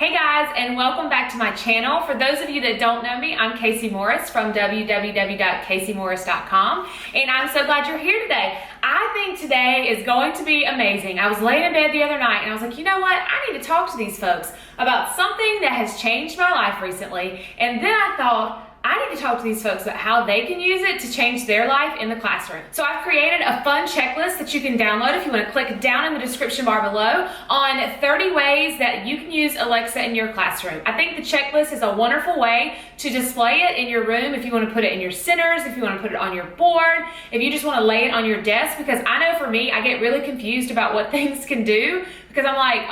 Hey guys, and welcome back to my channel. For those of you that don't know me, I'm Kayse Morris from www.kaysemorris.com, and I'm so glad you're here today. I think today is going to be amazing. I was laying in bed the other night and I was like, you know what? I need to talk to these folks about something that has changed my life recently. And then I thought, I need to talk to these folks about how they can use it to change their life in the classroom. So I've created a fun checklist that you can download if you want to click down in the description bar below on 30 ways that you can use Alexa in your classroom. I think the checklist is a wonderful way to display it in your room if you want to put it in your centers, if you want to put it on your board, if you just want to lay it on your desk, because I know for me, I get really confused about what things can do because I'm like,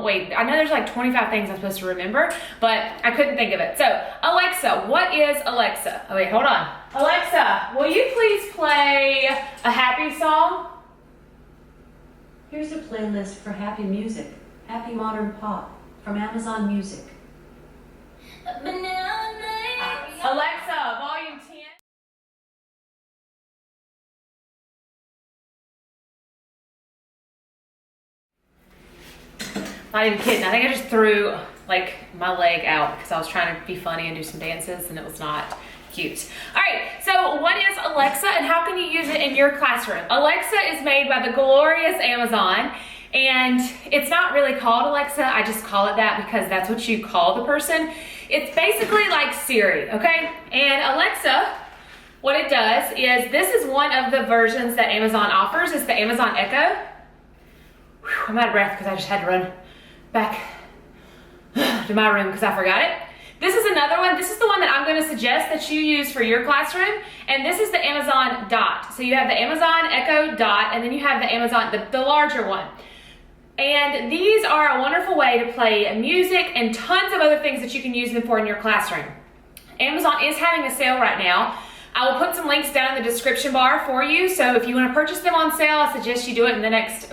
wait, I know there's like 25 things I'm supposed to remember, but I couldn't think of it. So, Alexa, what is Alexa? Oh wait, hold on. Alexa, will you please play a happy song? Here's a playlist for happy music. Happy Modern Pop from Amazon Music. Alexa, volume 10. Not even kidding. I think I just threw like my leg out because I was trying to be funny and do some dances and it was not cute. All right, so what is Alexa and how can you use it in your classroom? Alexa is made by the glorious Amazon, and it's not really called Alexa. I just call it that because that's what you call the person. It's basically like Siri, okay? And Alexa, what it does is, this is one of the versions that Amazon offers. It's the Amazon Echo. Whew, I'm out of breath because I just had to run back to my room because I forgot it. This is another one. This is the one that I'm going to suggest that you use for your classroom, and this is the Amazon Dot. So you have the Amazon Echo Dot, and then you have the Amazon, the larger one. And these are a wonderful way to play music and tons of other things that you can use them for in your classroom. Amazon is having a sale right now. I will put some links down in the description bar for you, so if you want to purchase them on sale, I suggest you do it in the next,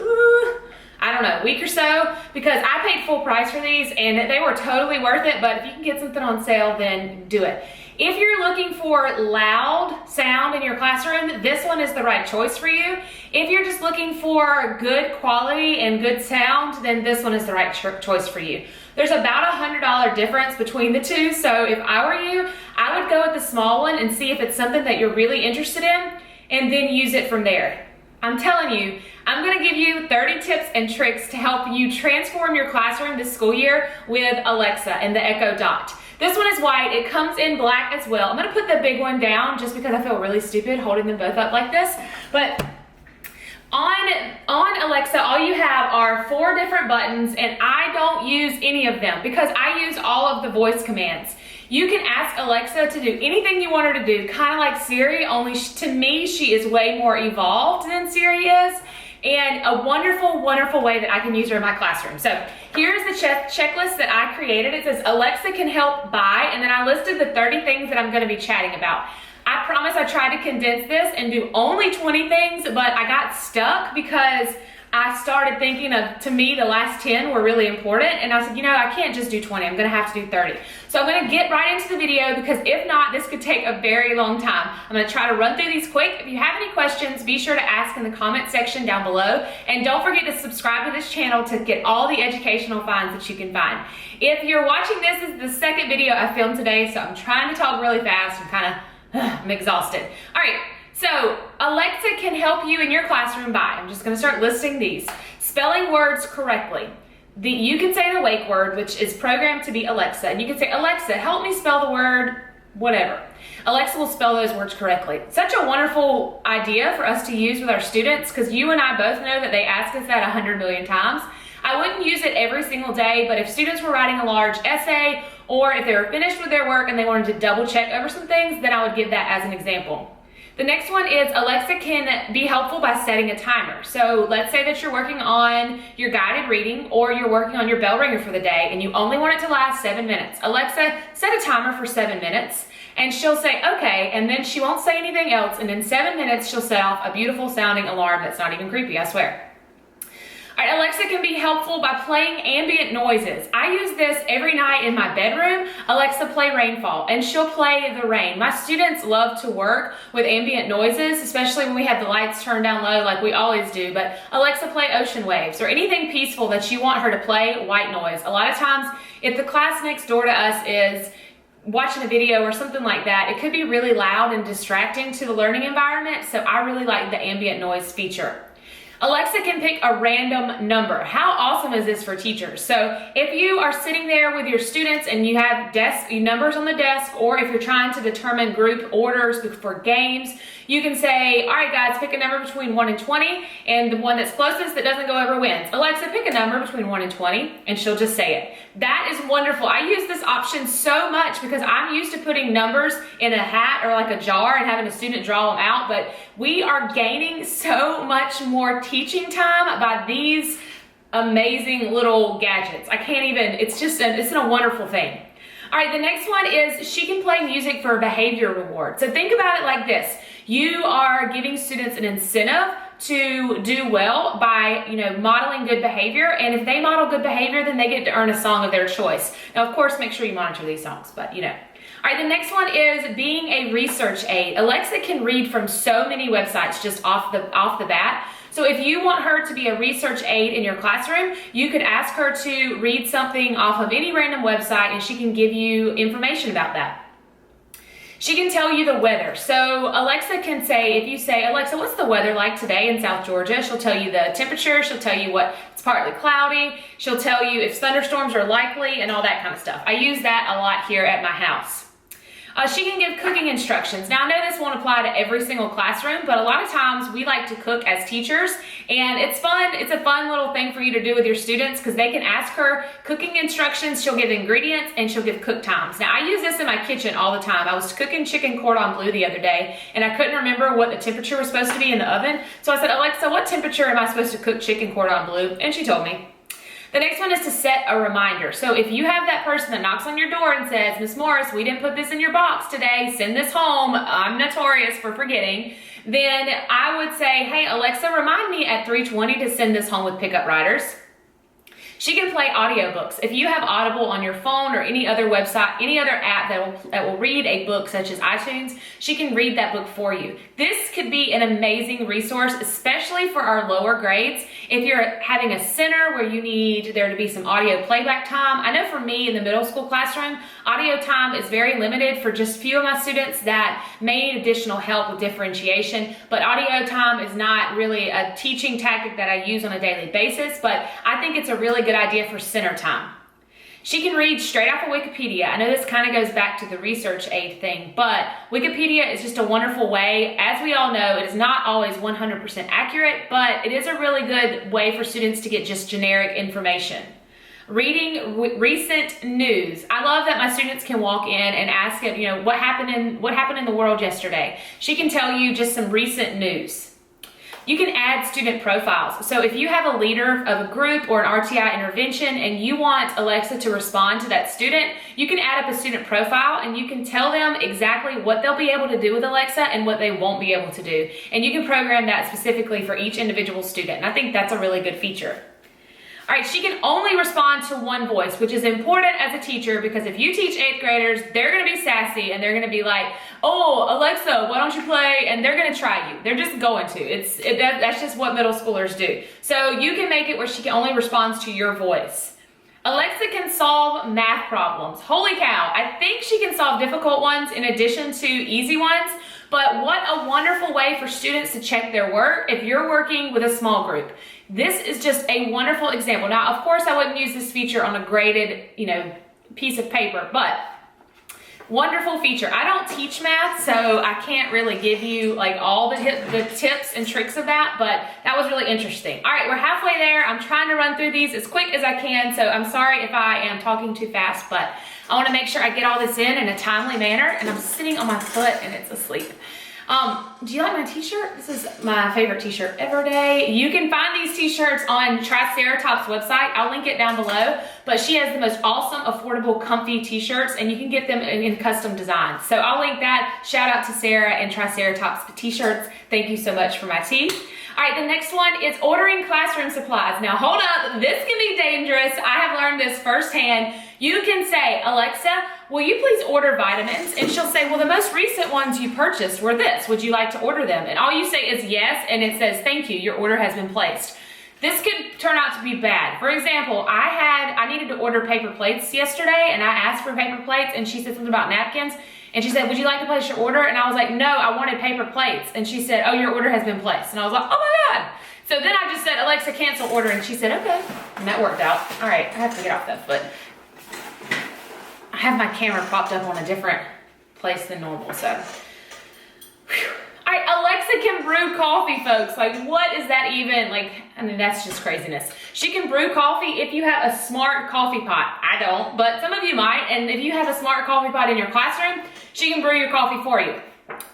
I don't know, week or so, because I paid full price for these and they were totally worth it, but if you can get something on sale, then do it. If you're looking for loud sound in your classroom, this one is the right choice for you. If you're just looking for good quality and good sound, then this one is the right choice for you. There's about $100 difference between the two, so if I were you, I would go with the small one and see if it's something that you're really interested in, and then use it from there. I'm telling you, I'm gonna give you 30 tips and tricks to help you transform your classroom this school year with Alexa and the Echo Dot. This one is white, it comes in black as well. I'm gonna put the big one down just because I feel really stupid holding them both up like this. But on Alexa, all you have are 4 different buttons, and I don't use any of them because I use all of the voice commands. You can ask Alexa to do anything you want her to do, kind of like Siri, only to me, she is way more evolved than Siri is, and a wonderful, wonderful way that I can use her in my classroom. So here's the checklist that I created. It says Alexa can help by, and then I listed the 30 things that I'm gonna be chatting about. I promise I tried to condense this and do only 20 things, but I got stuck because I started thinking of, to me, the last 10 were really important, and I said, you know, I can't just do 20, I'm gonna have to do 30. So I'm gonna get right into the video because if not, this could take a very long time. I'm gonna try to run through these quick. If you have any questions, be sure to ask in the comment section down below, and don't forget to subscribe to this channel to get all the educational finds that you can find. If you're watching this is the second video I filmed today, so I'm trying to talk really fast. I'm exhausted. All right. So, Alexa can help you in your classroom by, I'm just going to start listing these. Spelling words correctly. You can say the wake word, which is programmed to be Alexa, and you can say, Alexa, help me spell the word whatever. Alexa will spell those words correctly. Such a wonderful idea for us to use with our students, because you and I both know that they ask us that 100 million times. I wouldn't use it every single day, but if students were writing a large essay, or if they were finished with their work and they wanted to double check over some things, then I would give that as an example. The next one is Alexa can be helpful by setting a timer. So let's say that you're working on your guided reading or you're working on your bell ringer for the day and you only want it to last 7 minutes. Alexa, set a timer for 7 minutes, and she'll say, okay, and then she won't say anything else, and in 7 minutes she'll set off a beautiful sounding alarm that's not even creepy, I swear. All right, Alexa can be helpful by playing ambient noises. I use this every night in my bedroom. Alexa, play rainfall, and she'll play the rain. My students love to work with ambient noises, especially when we have the lights turned down low like we always do. But Alexa, play ocean waves, or anything peaceful that you want her to play, white noise. A lot of times, if the class next door to us is watching a video or something like that, it could be really loud and distracting to the learning environment. So I really like the ambient noise feature. Alexa can pick a random number. How awesome is this for teachers? So if you are sitting there with your students and you have numbers on the desk, or if you're trying to determine group orders for games, you can say, all right guys, pick a number between 1 and 20, and the one that's closest that doesn't go over wins. Alexa, pick a number between 1 and 20, and she'll just say it. That is wonderful. I use this option so much because I'm used to putting numbers in a hat or like a jar and having a student draw them out, but we are gaining so much more teaching time by these amazing little gadgets. I can't even, it's a wonderful thing. All right, the next one is she can play music for a behavior reward. So think about it like this. You are giving students an incentive to do well by, modeling good behavior. And if they model good behavior, then they get to earn a song of their choice. Now, of course, make sure you monitor these songs, but All right, the next one is being a research aid. Alexa can read from so many websites just off the bat. So if you want her to be a research aid in your classroom, you could ask her to read something off of any random website and she can give you information about that. She can tell you the weather. So Alexa can say, if you say, Alexa, what's the weather like today in South Georgia? She'll tell you the temperature. She'll tell you it's partly cloudy. She'll tell you if thunderstorms are likely and all that kind of stuff. I use that a lot here at my house. She can give cooking instructions. Now, I know this won't apply to every single classroom, but a lot of times we like to cook as teachers, and it's fun. It's a fun little thing for you to do with your students because they can ask her cooking instructions. She'll give ingredients and she'll give cook times. Now, I use this in my kitchen all the time. I was cooking chicken cordon bleu the other day, and I couldn't remember what the temperature was supposed to be in the oven. So I said, Alexa, what temperature am I supposed to cook chicken cordon bleu? And she told me. The next one is to set a reminder. So if you have that person that knocks on your door and says, Miss Morris, we didn't put this in your box today, send this home, I'm notorious for forgetting, then I would say, hey, Alexa, remind me at 3:20 to send this home with pickup riders. She can play audiobooks. If you have Audible on your phone or any other website, any other app that will read a book such as iTunes, she can read that book for you. This could be an amazing resource, especially for our lower grades. If you're having a center where you need there to be some audio playback time. I know for me in the middle school classroom, audio time is very limited for just a few of my students that may need additional help with differentiation, but audio time is not really a teaching tactic that I use on a daily basis, but I think it's a really good idea for center time. She can read straight off of Wikipedia. I know this kind of goes back to the research aid thing, but Wikipedia is just a wonderful way. As we all know, it is not always 100% accurate, but it is a really good way for students to get just generic information. Reading recent news. I love that my students can walk in and ask it, what happened in the world yesterday. She can tell you just some recent news. You can add student profiles. So if you have a leader of a group or an RTI intervention and you want Alexa to respond to that student, you can add up a student profile and you can tell them exactly what they'll be able to do with Alexa and what they won't be able to do. And you can program that specifically for each individual student. And I think that's a really good feature. All right, she can only respond to one voice, which is important as a teacher because if you teach 8th graders, they're gonna be sassy and they're gonna be like, oh, Alexa, why don't you play? And they're gonna try you. They're just going to. That's just what middle schoolers do. So you can make it where she can only respond to your voice. Alexa can solve math problems. Holy cow, I think she can solve difficult ones in addition to easy ones, but what a wonderful way for students to check their work if you're working with a small group. This is just a wonderful example. Now, of course, I wouldn't use this feature on a graded, piece of paper, but wonderful feature. I don't teach math, so I can't really give you like all the tips and tricks of that, but that was really interesting. All right, we're halfway there. I'm trying to run through these as quick as I can, so I'm sorry if I am talking too fast, but I want to make sure I get all this in a timely manner, and I'm sitting on my foot and it's asleep. Do you like my t-shirt? This is my favorite t-shirt ever day. You can find these t-shirts on Triceratop's website. I'll link it down below, but she has the most awesome, affordable, comfy t-shirts, and you can get them in custom designs. So I'll link that. Shout out to Sarah and Triceratop's t-shirts. Thank you so much for my tea. All right, the next one is ordering classroom supplies. Now hold up, this can be dangerous. I have learned this firsthand. You can say, Alexa, will you please order vitamins? And she'll say, well, the most recent ones you purchased were this. Would you like to order them? And all you say is yes, and it says, thank you, your order has been placed. This could turn out to be bad. For example, I needed to order paper plates yesterday, and I asked for paper plates, and she said something about napkins. And she said, would you like to place your order? And I was like, no, I wanted paper plates. And she said, oh, your order has been placed. And I was like, oh my God. So then I just said, Alexa, cancel order. And she said, okay. And that worked out. All right, I have to get off that foot. I have my camera propped up on a different place than normal, so. Whew. All right, Alexa can brew coffee, folks. Like, what is that even? Like, I mean, that's just craziness. She can brew coffee if you have a smart coffee pot. I don't, but some of you might. And if you have a smart coffee pot in your classroom, she can brew your coffee for you.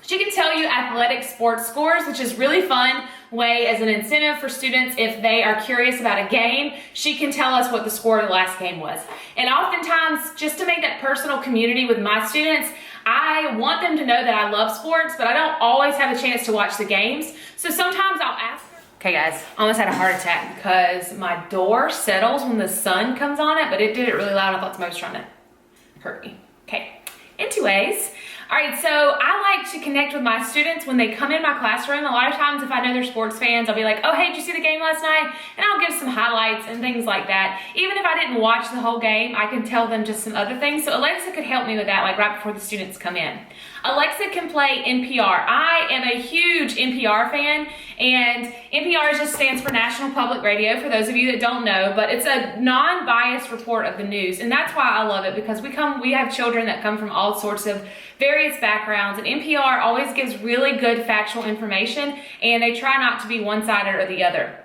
She can tell you athletic sports scores, which is really fun way as an incentive for students if they are curious about a game. She can tell us what the score of the last game was. And oftentimes, just to make that personal community with my students, I want them to know that I love sports, but I don't always have a chance to watch the games. So sometimes I'll ask her. Okay guys, almost had a heart attack because my door settles when the sun comes on it, but it did it really loud. I thought somebody was trying to hurt me. Okay, anyways. All right, so I like to connect with my students when they come in my classroom. A lot of times if I know they're sports fans, I'll be like, oh, hey, did you see the game last night? And I'll give some highlights and things like that. Even if I didn't watch the whole game, I can tell them just some other things. So Alexa could help me with that, like right before the students come in. Alexa can play NPR. I am a huge NPR fan, and NPR just stands for National Public Radio, for those of you that don't know, but it's a non-biased report of the news, and that's why I love it, because we have children that come from all sorts of various backgrounds, and NPR always gives really good factual information, and they try not to be one-sided or the other.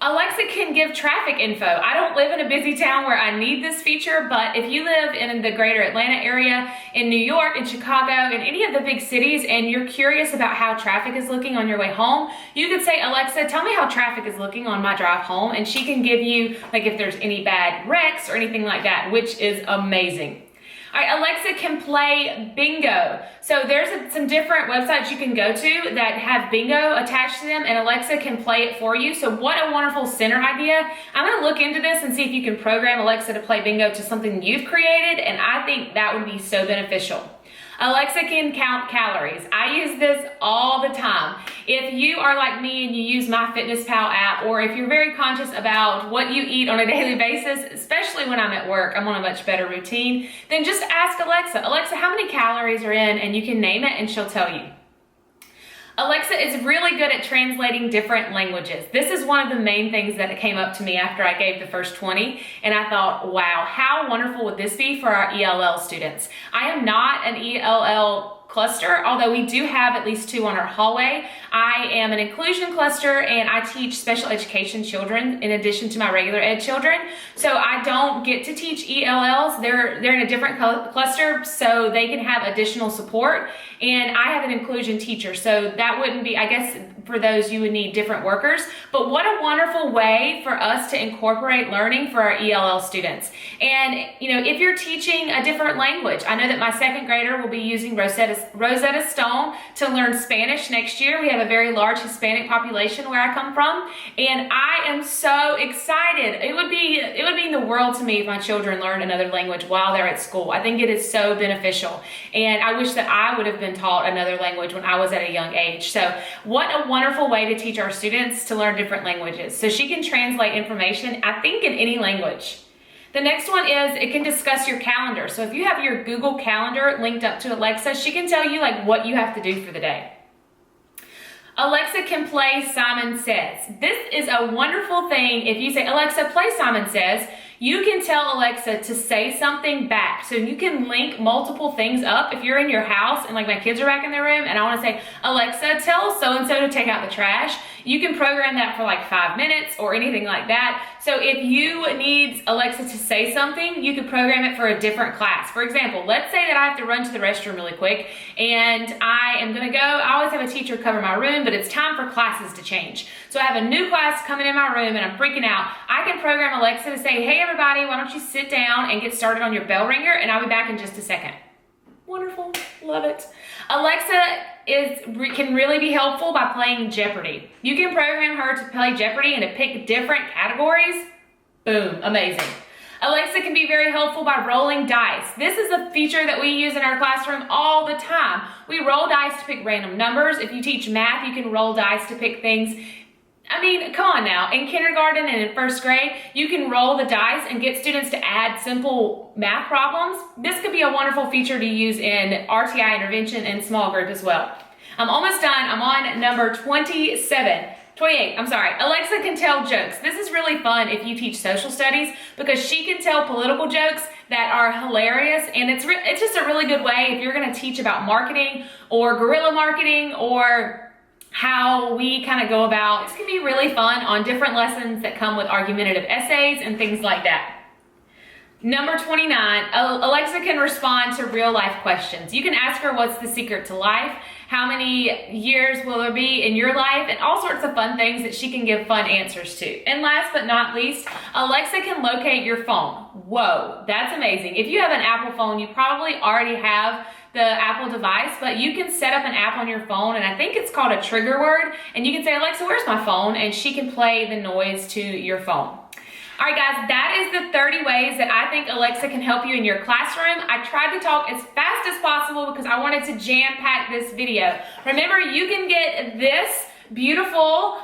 Alexa can give traffic info. I don't live in a busy town where I need this feature, but if you live in the greater Atlanta area, in New York, in Chicago, in any of the big cities, and you're curious about how traffic is looking on your way home, you could say, Alexa, tell me how traffic is looking on my drive home, and she can give you, like, if there's any bad wrecks or anything like that, which is amazing. All right, Alexa can play bingo. So there's some different websites you can go to that have bingo attached to them, and Alexa can play it for you. So what a wonderful center idea. I'm gonna look into this and see if you can program Alexa to play bingo to something you've created, and I think that would be so beneficial. Alexa can count calories. I use this all the time. If you are like me and you use MyFitnessPal app, or if you're very conscious about what you eat on a daily basis, especially when I'm at work, I'm on a much better routine, then just ask Alexa, Alexa, how many calories are in? And you can name it and she'll tell you. Alexa is really good at translating different languages. This is one of the main things that came up to me after I gave the first 20, and I thought, wow, how wonderful would this be for our ELL students? I am not an ELL cluster, although we do have at least 2 on our hallway. I am an inclusion cluster, and I teach special education children in addition to my regular ed children. So I don't get to teach ELLs. They're in a different cluster, so they can have additional support. And I have an inclusion teacher, so that wouldn't be, I guess, for those you would need different workers. But what a wonderful way for us to incorporate learning for our ELL students. And you know, if you're teaching a different language, I know that my 2nd grader will be using Rosetta Stone to learn Spanish next year. We have a very large Hispanic population where I come from, and I am so excited. It would mean the world to me if my children learned another language while they're at school. I think it is so beneficial, and I wish that I would have been taught another language when I was at a young age. So what a wonderful way to teach our students to learn different languages. So she can translate information, I think, in any language. The next one is it can discuss your calendar. So if you have your Google Calendar linked up to Alexa, she can tell you like what you have to do for the day. Alexa can play Simon Says. This is a wonderful thing. If you say, Alexa, play Simon Says, you can tell Alexa to say something back. So you can link multiple things up. If you're in your house and like my kids are back in their room and I want to say, Alexa, tell so-and-so to take out the trash, you can program that for like 5 minutes or anything like that. So if you need Alexa to say something, you could program it for a different class. For example, let's say that I have to run to the restroom really quick and I am gonna go, I always have a teacher cover my room, but it's time for classes to change. So I have a new class coming in my room and I'm freaking out. I can program Alexa to say, hey everybody, why don't you sit down and get started on your bell ringer, and I'll be back in just a second. Wonderful, love it. Alexa can really be helpful by playing Jeopardy. You can program her to play Jeopardy and to pick different categories. Boom, amazing. Alexa can be very helpful by rolling dice. This is a feature that we use in our classroom all the time. We roll dice to pick random numbers. If you teach math, you can roll dice to pick things. I mean, come on now. In kindergarten and in first grade, you can roll the dice and get students to add simple math problems. This could be a wonderful feature to use in RTI intervention and small group as well. I'm almost done. I'm on number 28. Alexa can tell jokes. This is really fun if you teach social studies because she can tell political jokes that are hilarious, and it's just a really good way if you're going to teach about marketing or guerrilla marketing or how we kind of go about. This can be really fun on different lessons that come with argumentative essays and things like that. Number 29, Alexa can respond to real life questions. You can ask her what's the secret to life, how many years will there be in your life, and all sorts of fun things that she can give fun answers to. And last but not least, Alexa can locate your phone. Whoa, that's amazing. If you have an Apple phone, you probably already have the Apple device, but you can set up an app on your phone, and I think it's called a trigger word, and you can say, Alexa, where's my phone? And she can play the noise to your phone. All right, guys, that is the 30 ways that I think Alexa can help you in your classroom. I tried to talk as fast as possible because I wanted to jam-pack this video. Remember, you can get this beautiful,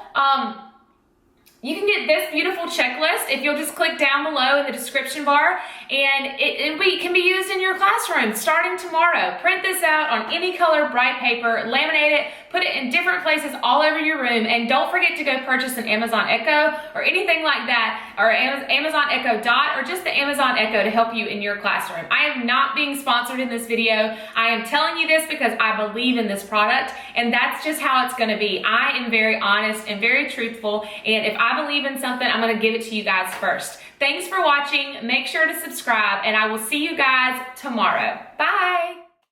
checklist if you'll just click down below in the description bar, and it can be used in your classroom starting tomorrow. Print this out on any color bright paper, laminate it, put it in different places all over your room, and don't forget to go purchase an Amazon Echo or anything like that, or Amazon Echo Dot, or just the Amazon Echo to help you in your classroom. I am not being sponsored in this video. I am telling you this because I believe in this product, and that's just how it's gonna be. I am very honest and very truthful, and if I believe in something, I'm gonna give it to you guys first. Thanks for watching. Make sure to subscribe, and I will see you guys tomorrow. Bye.